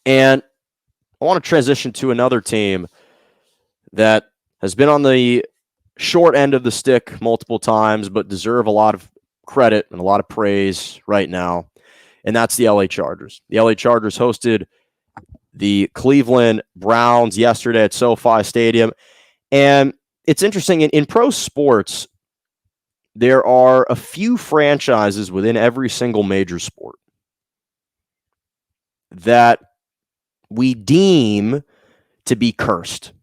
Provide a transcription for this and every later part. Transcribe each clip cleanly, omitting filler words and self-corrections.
And I want to transition to another team that has been on the short end of the stick multiple times, but deserve a lot of credit and a lot of praise right now. And that's the LA Chargers. The LA Chargers hosted the Cleveland Browns yesterday at SoFi Stadium. And it's interesting, in pro sports, there are a few franchises within every single major sport that we deem to be cursed,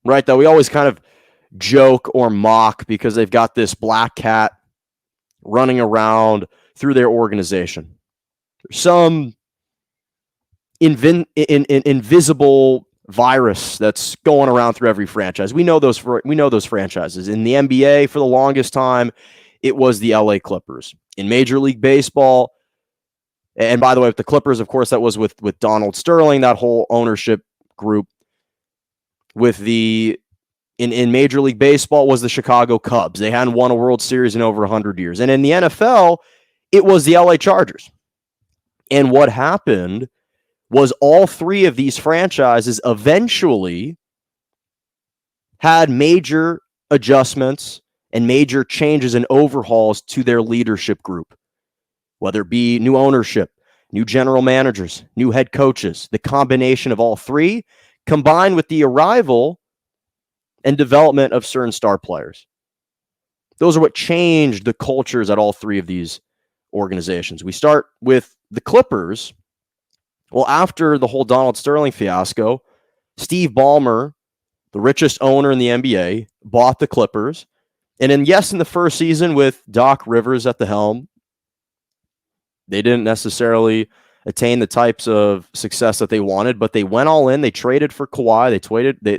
right? That we always kind of joke or mock because they've got this black cat running around through their organization. Some invisible virus that's going around through every franchise. We know those franchises. In the NBA, for the longest time, it was the LA Clippers. In Major League Baseball, and by the way, with the Clippers, of course, that was with Donald Sterling, that whole ownership group. With in Major League Baseball was the Chicago Cubs. They hadn't won a World Series in over 100 years. And in the NFL, it was the LA Chargers. And what happened was all three of these franchises eventually had major adjustments and major changes and overhauls to their leadership group, whether it be new ownership, new general managers, new head coaches. The combination of all three combined with the arrival and development of certain star players. Those are what changed the cultures at all three of these organizations. We start with the Clippers. Well, after the whole Donald Sterling fiasco, Steve Ballmer, the richest owner in the NBA, bought the Clippers. And then, yes, in the first season with Doc Rivers at the helm, they didn't necessarily attain the types of success that they wanted, but they went all in. They traded for Kawhi.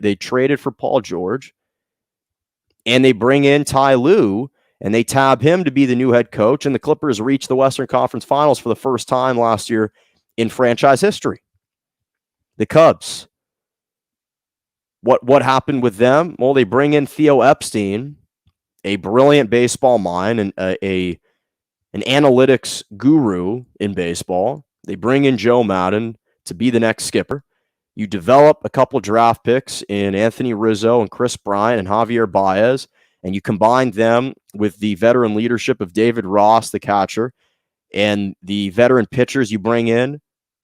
They traded for Paul George. And they bring in Ty Lue, and they tab him to be the new head coach. And the Clippers reached the Western Conference Finals for the first time last year in franchise history. The Cubs. What happened with them? Well, they bring in Theo Epstein, a brilliant baseball mind and an analytics guru in baseball. They bring in Joe Madden to be the next skipper. You develop a couple draft picks in Anthony Rizzo and Chris Bryant and Javier Baez, and you combine them with the veteran leadership of David Ross, the catcher, and the veteran pitchers you bring in,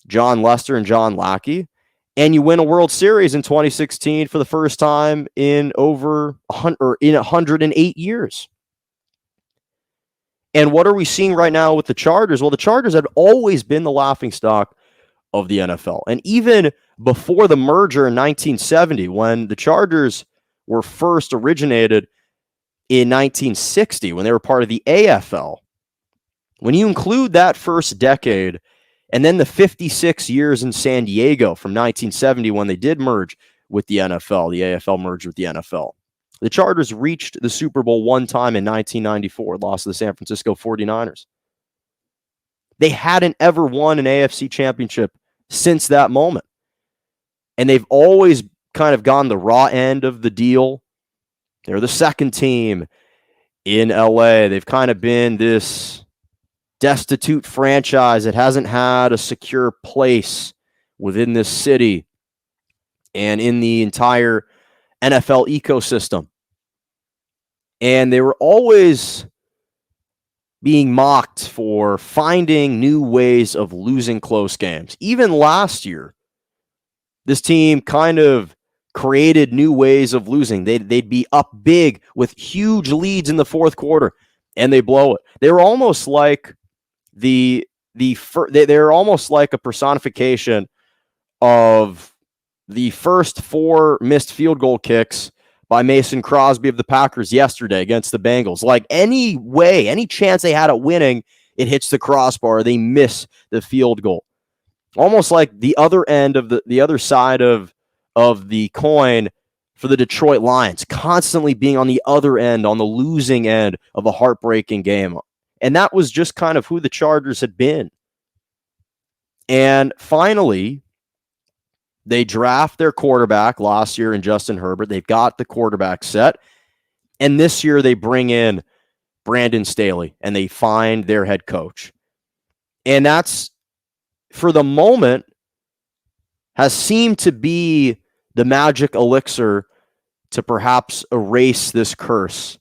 John Lester and John Lackey, and you win a World Series in 2016 for the first time in over 108 years. And what are we seeing right now with the Chargers? Well, the Chargers had always been the laughingstock of the NFL. And even before the merger in 1970, when the Chargers were first originated in 1960, when they were part of the AFL, when you include that first decade and then the 56 years in San Diego from 1970 when they did merge with the NFL, the AFL merged with the NFL, the Chargers reached the Super Bowl one time in 1994, lost to the San Francisco 49ers. They hadn't ever won an AFC championship since that moment. And they've always kind of gone the raw end of the deal. They're the second team in LA. They've kind of been this destitute franchise that hasn't had a secure place within this city and in the entire NFL ecosystem. And they were always being mocked for finding new ways of losing close games. Even last year, this team kind of created new ways of losing. They'd be up big with huge leads in the fourth quarter, and they blow it. They were almost like they're almost like a personification of the first four missed field goal kicks by Mason Crosby of the Packers yesterday against the Bengals. Like any chance they had at winning, it hits the crossbar. They miss the field goal. Almost like the other end of the other side of the coin for the Detroit Lions, constantly being on the other end, on the losing end of a heartbreaking game. And that was just kind of who the Chargers had been. And finally, they draft their quarterback last year in Justin Herbert. They've got the quarterback set. And this year they bring in Brandon Staley and they find their head coach. And that's, for the moment, has seemed to be the magic elixir to perhaps erase this curse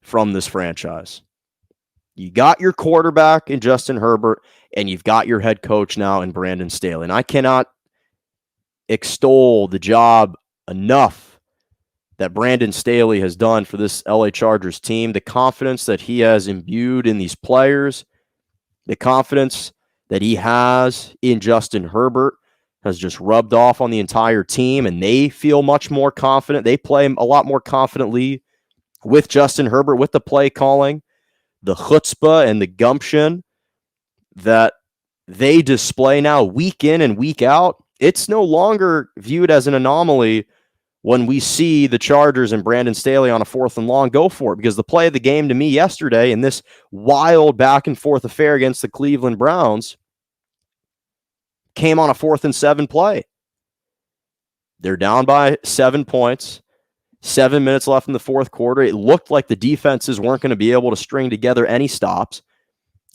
from this franchise. You got your quarterback in Justin Herbert, and you've got your head coach now in Brandon Staley. And I cannot extol the job enough that Brandon Staley has done for this LA Chargers team, the confidence that he has imbued in these players, the confidence that he has in Justin Herbert has just rubbed off on the entire team, and they feel much more confident. They play a lot more confidently with Justin Herbert, with the play calling, the chutzpah and the gumption that they display now week in and week out. It's no longer viewed as an anomaly when we see the Chargers and Brandon Staley on a 4th and long go for it, because the play of the game to me yesterday in this wild back and forth affair against the Cleveland Browns came on a 4th and 7 play. They're down by 7 points, 7 minutes left in the fourth quarter. It looked like the defenses weren't going to be able to string together any stops.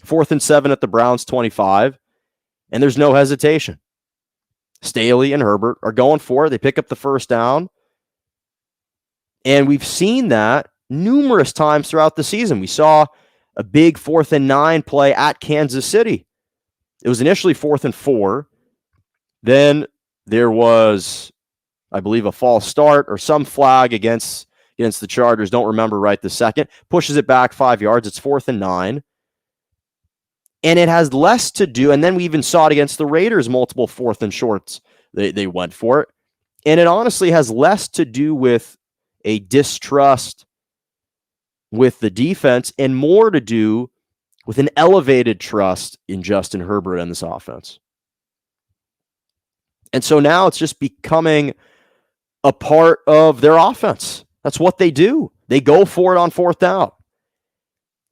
4th and 7 at the Browns 25, and there's no hesitation. Staley and Herbert are going for it. They pick up the first down. And we've seen that numerous times throughout the season. We saw a big 4th and 9 play at Kansas City. It was initially 4th and 4. Then there was, I believe, a false start or some flag against the Chargers. Don't remember right this second. Pushes it back 5 yards. It's 4th and 9. And it has less to do, and then we even saw it against the Raiders, multiple 4th and shorts. They went for it. And it honestly has less to do with a distrust with the defense and more to do with an elevated trust in Justin Herbert and this offense. And so now it's just becoming a part of their offense. That's what they do. They go for it on 4th down.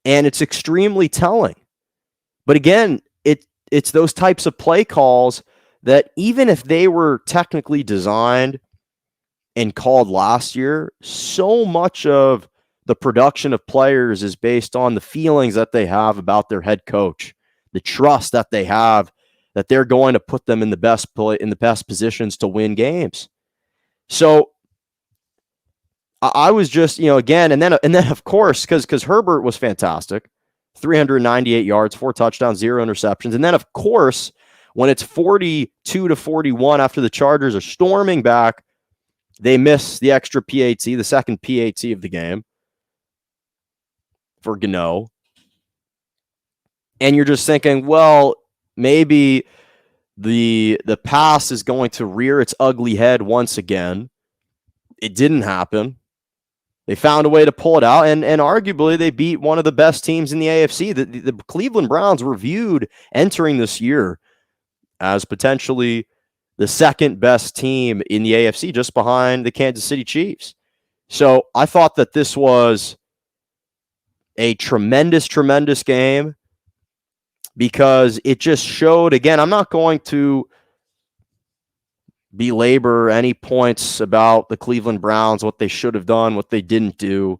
And it's extremely telling. But again, it's those types of play calls that even if they were technically designed and called last year, so much of the production of players is based on the feelings that they have about their head coach, the trust that they have that they're going to put them in the best positions to win games. So I was just, again, and then of course, because Herbert was fantastic. 398 yards, 4 touchdowns, 0 interceptions. And then, of course, when it's 42-41 after the Chargers are storming back, they miss the extra PAT, the second PAT of the game for Gano. And you're just thinking, well, maybe the pass is going to rear its ugly head once again. It didn't happen. They found a way to pull it out, and arguably they beat one of the best teams in the AFC. The Cleveland Browns were viewed entering this year as potentially the second best team in the AFC, just behind the Kansas City Chiefs. So I thought that this was a tremendous, tremendous game because it just showed, again, I'm not going to belabor any points about the Cleveland Browns, what they should have done, what they didn't do.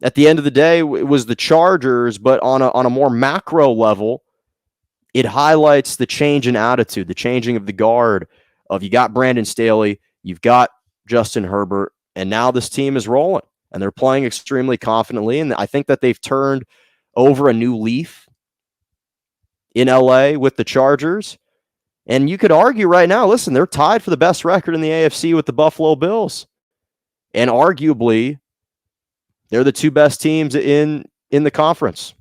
At the end of the day, it was the Chargers, but on a more macro level, it highlights the change in attitude, the changing of the guard of you got Brandon Staley, you've got Justin Herbert, and now this team is rolling, and they're playing extremely confidently, and I think that they've turned over a new leaf in LA with the Chargers. And you could argue right now, listen, they're tied for the best record in the AFC with the Buffalo Bills. And arguably, they're the two best teams in the conference.